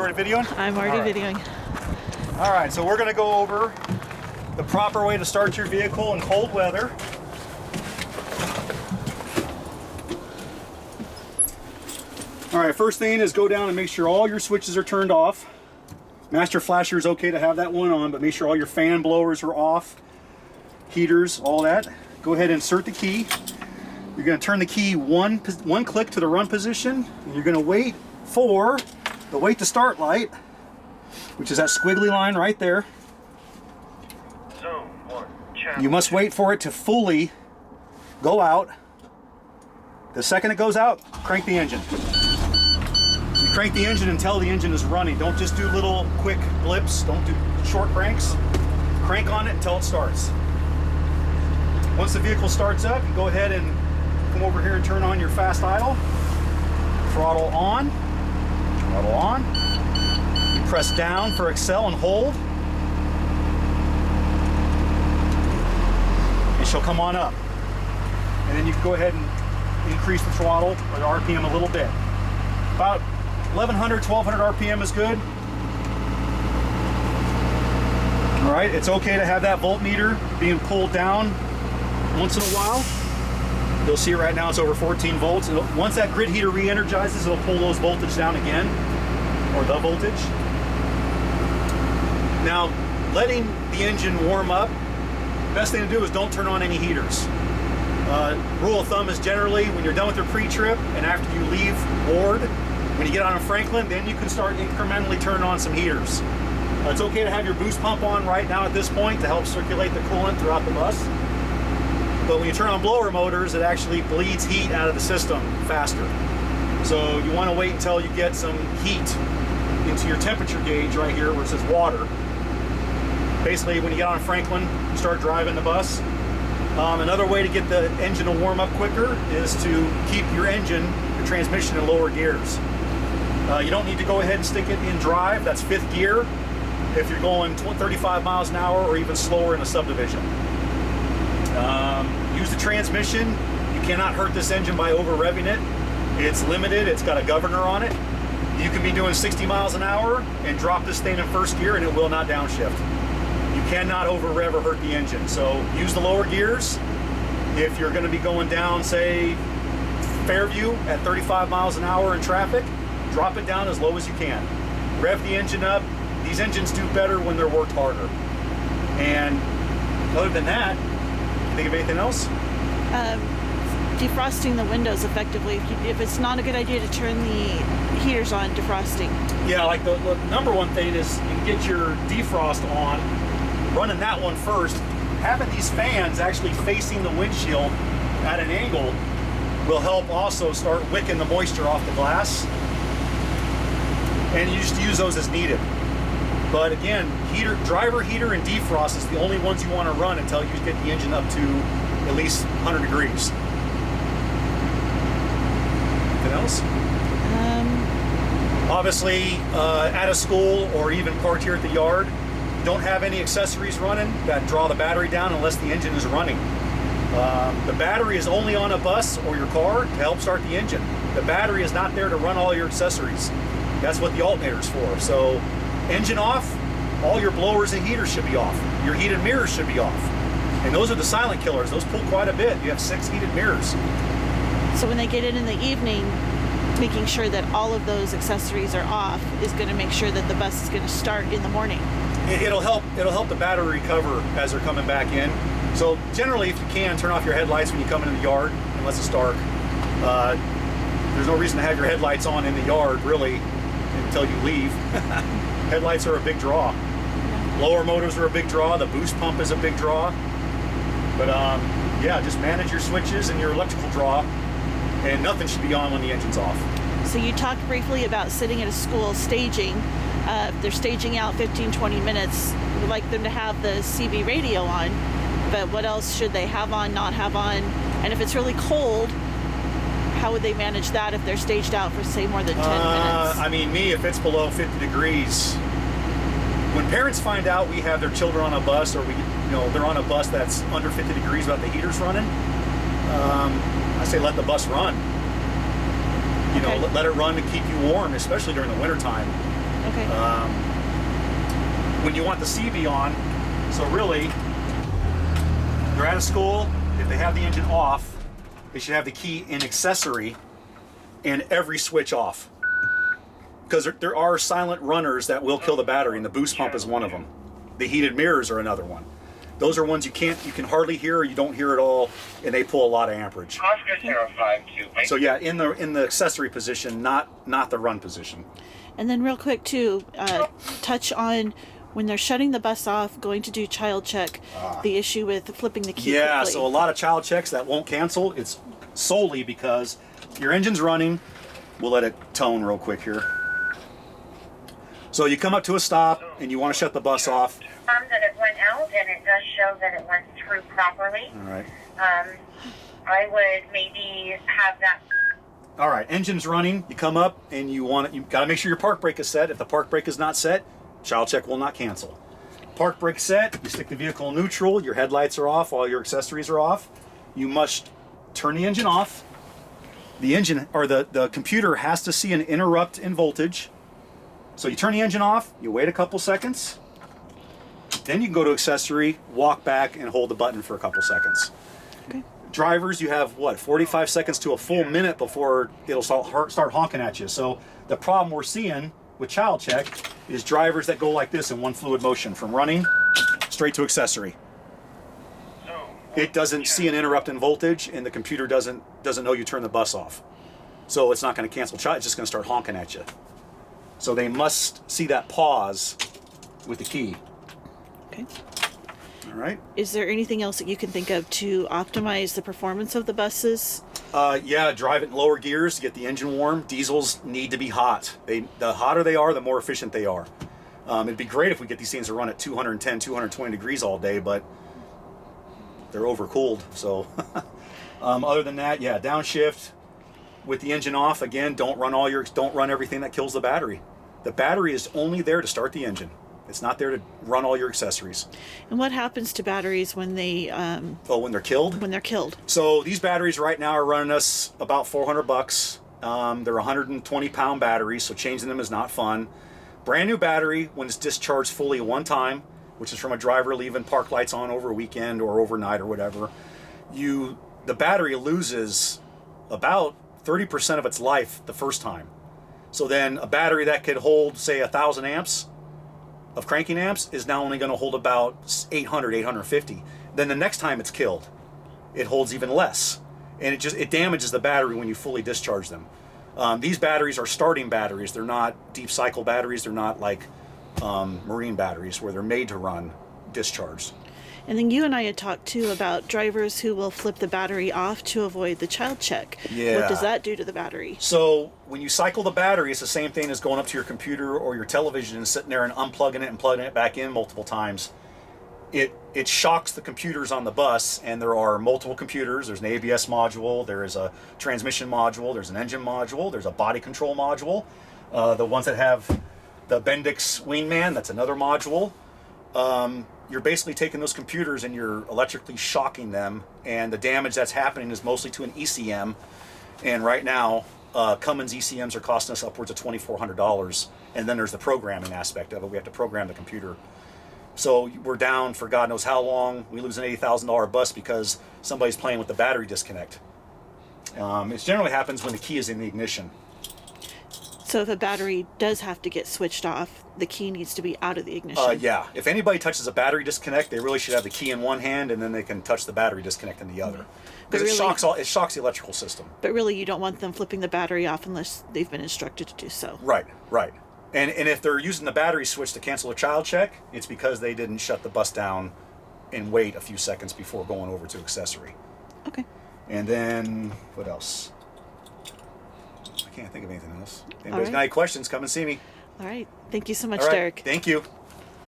already videoing? I'm already videoing. All right, so we're gonna go over the proper way to start your vehicle in cold weather. All right, first thing is go down and make sure all your switches are turned off. Master flasher is okay to have that one on, but make sure all your fan blowers are off, heaters, all that. Go ahead and insert the key. You're going to turn the key one click to the run position, and you're going to wait for the wait to start light, which is that squiggly line right there. Zone 1, channel. You must wait for it to fully go out. The second it goes out, crank the engine. You crank the engine until the engine is running. Don't just do little quick blips. Don't do short cranks. Crank on it until it starts. Once the vehicle starts up, you go ahead and come over here and turn on your fast idle. Throttle on. Throttle on. You press down for accel and hold. And she'll come on up. And then you can go ahead and increase the throttle or the RPM a little bit. About 1100, 1200 RPM is good. All right, it's okay to have that voltmeter being pulled down once in a while. You'll see right now it's over 14 volts. Once that grid heater re-energizes, it'll pull those voltage down again, or the voltage. Now, letting the engine warm up, the best thing to do is don't turn on any heaters. Rule of thumb is generally when you're done with your pre-trip and after you leave board, when you get on a Franklin, then you can start incrementally turning on some heaters. It's okay to have your boost pump on right now at this point to help circulate the coolant throughout the bus. But when you turn on blower motors, it actually bleeds heat out of the system faster. So you want to wait until you get some heat into your temperature gauge right here where it says water. Basically, when you get on a Franklin, you start driving the bus. Another way to get the engine to warm up quicker is to keep your engine, your transmission in lower gears. You don't need to go ahead and stick it in drive, that's 5th gear, if you're going 35 miles an hour or even slower in a subdivision. Use the transmission. You cannot hurt this engine by over revving it. It's limited, it's got a governor on it. You can be doing 60 miles an hour and drop this thing in 1st gear and it will not downshift. You cannot over rev or hurt the engine. So use the lower gears. If you're going to be going down, say, Fairview at 35 miles an hour in traffic, drop it down as low as you can. Rev the engine up. These engines do better when they're worked harder. And other than that, think of anything else? Defrosting the windows effectively. If it's not a good idea to turn the heaters on, defrosting. Yeah, like the number one thing is you can get your defrost on, running that one first. Having these fans actually facing the windshield at an angle will help also start wicking the moisture off the glass. And you just use those as needed. But again, driver heater and defrost is the only ones you want to run until you get the engine up to at least 100 degrees. Anything else? Obviously, at a school or even parked here at the yard, don't have any accessories running that draw the battery down unless the engine is running. The battery is only on a bus or your car to help start the engine. The battery is not there to run all your accessories. That's what the alternator is for. So, engine off, all your blowers and heaters should be off. Your heated mirrors should be off. And those are the silent killers. Those pull quite a bit. You have 6 heated mirrors. So when they get in the evening, making sure that all of those accessories are off is going to make sure that the bus is going to start in the morning. It'll help the battery recover as they're coming back in. So generally, if you can, turn off your headlights when you come into the yard, unless it's dark. There's no reason to have your headlights on in the yard, really, until you leave. Headlights are a big draw. Blower motors are a big draw. The boost pump is a big draw. But yeah, just manage your switches and your electrical draw, and nothing should be on when the engine's off. So you talked briefly about sitting at a school staging. They're staging out 15-20 minutes. We'd like them to have the CB radio on, but what else should they have on, not have on? And if it's really cold, how would they manage that if they're staged out for, say, more than 10 minutes? I mean, if it's below 50 degrees, when parents find out we have their children on a bus, or they're on a bus that's under 50 degrees without the heaters running, I say let the bus run. Let it run to keep you warm, especially during the winter time. Okay. When you want the CB on, so really, you're at a school, if they have the engine off, they should have the key in accessory and every switch off. Because there are silent runners that will kill the battery, and the boost pump is one of them. The heated mirrors are another one. Those are ones you can hardly hear, or you don't hear at all, and they pull a lot of amperage. Oscar 052. So yeah, in the accessory position, not the run position. And then real quick too, touch on when they're shutting the bus off, going to do child check, the issue with flipping the key Yeah, quickly. so a lot of child checks that won't cancel. It's solely because your engine's running. We'll let it tone real quick here. So you come up to a stop and you want to shut the bus off. That it went out, and it does show that it went through properly. All right. I would maybe have that. All right, engine's running. You come up and you got to make sure your park brake is set. If the park brake is not set, child check will not cancel. Park brake set, you stick the vehicle in neutral, your headlights are off, all your accessories are off. You must turn the engine off. The engine, or the computer has to see an interrupt in voltage. So you turn the engine off, you wait a couple seconds, then you can go to accessory, walk back, and hold the button for a couple seconds. Okay. Drivers, you have, 45 seconds to a full minute before it'll start honking at you. So the problem we're seeing with child check is drivers that go like this in one fluid motion, from running straight to accessory. It doesn't see an interrupt in voltage, and the computer doesn't know you turn the bus off. So it's not going to cancel child, it's just going to start honking at you. So they must see that pause with the key. Okay. All right. Is there anything else that you can think of to optimize the performance of the buses? Yeah, drive it in lower gears to get the engine warm. Diesels need to be hot. The hotter they are, the more efficient they are. It'd be great if we get these things to run at 210, 220 degrees all day, but they're overcooled. So other than that, yeah, downshift with the engine off. Again, don't run everything that kills the battery. The battery is only there to start the engine. It's not there to run all your accessories. And what happens to batteries when they When they're killed? when they're killed? So these batteries right now are running us about $400. They're 120-pound batteries, so changing them is not fun. Brand new battery, when it's discharged fully one time, which is from a driver leaving park lights on over a weekend or overnight or whatever, the battery loses about 30% of its life the first time. So then a battery that could hold, say, 1,000 amps of cranking amps is now only going to hold about 800, 850. Then the next time it's killed, it holds even less. And it damages the battery when you fully discharge them. These batteries are starting batteries. They're not deep cycle batteries. They're not like marine batteries where they're made to run discharged. And then you and I had talked too about drivers who will flip the battery off to avoid the child check. Yeah. What does that do to the battery? So when you cycle the battery, it's the same thing as going up to your computer or your television and sitting there and unplugging it and plugging it back in multiple times. It shocks the computers on the bus, and there are multiple computers. There's an ABS module, there is a transmission module, there's an engine module, there's a body control module. The ones that have the Bendix Wingman, that's another module. You're basically taking those computers and you're electrically shocking them, and the damage that's happening is mostly to an ECM. And right now, Cummins ECMs are costing us upwards of $2,400. And then there's the programming aspect of it. We have to program the computer. So we're down for God knows how long. We lose an $80,000 bus because somebody's playing with the battery disconnect. It generally happens when the key is in the ignition. So if a battery does have to get switched off, the key needs to be out of the ignition. Yeah, if anybody touches a battery disconnect, they really should have the key in one hand, and then they can touch the battery disconnect in the other. Because it shocks the electrical system. But really, you don't want them flipping the battery off unless they've been instructed to do so. Right. And if they're using the battery switch to cancel a child check, it's because they didn't shut the bus down and wait a few seconds before going over to accessory. Okay. And then, what else? I can't think of anything else. If anybody's right. got any questions, come and see me. All right. Thank you so much, All right. Derek. Thank you.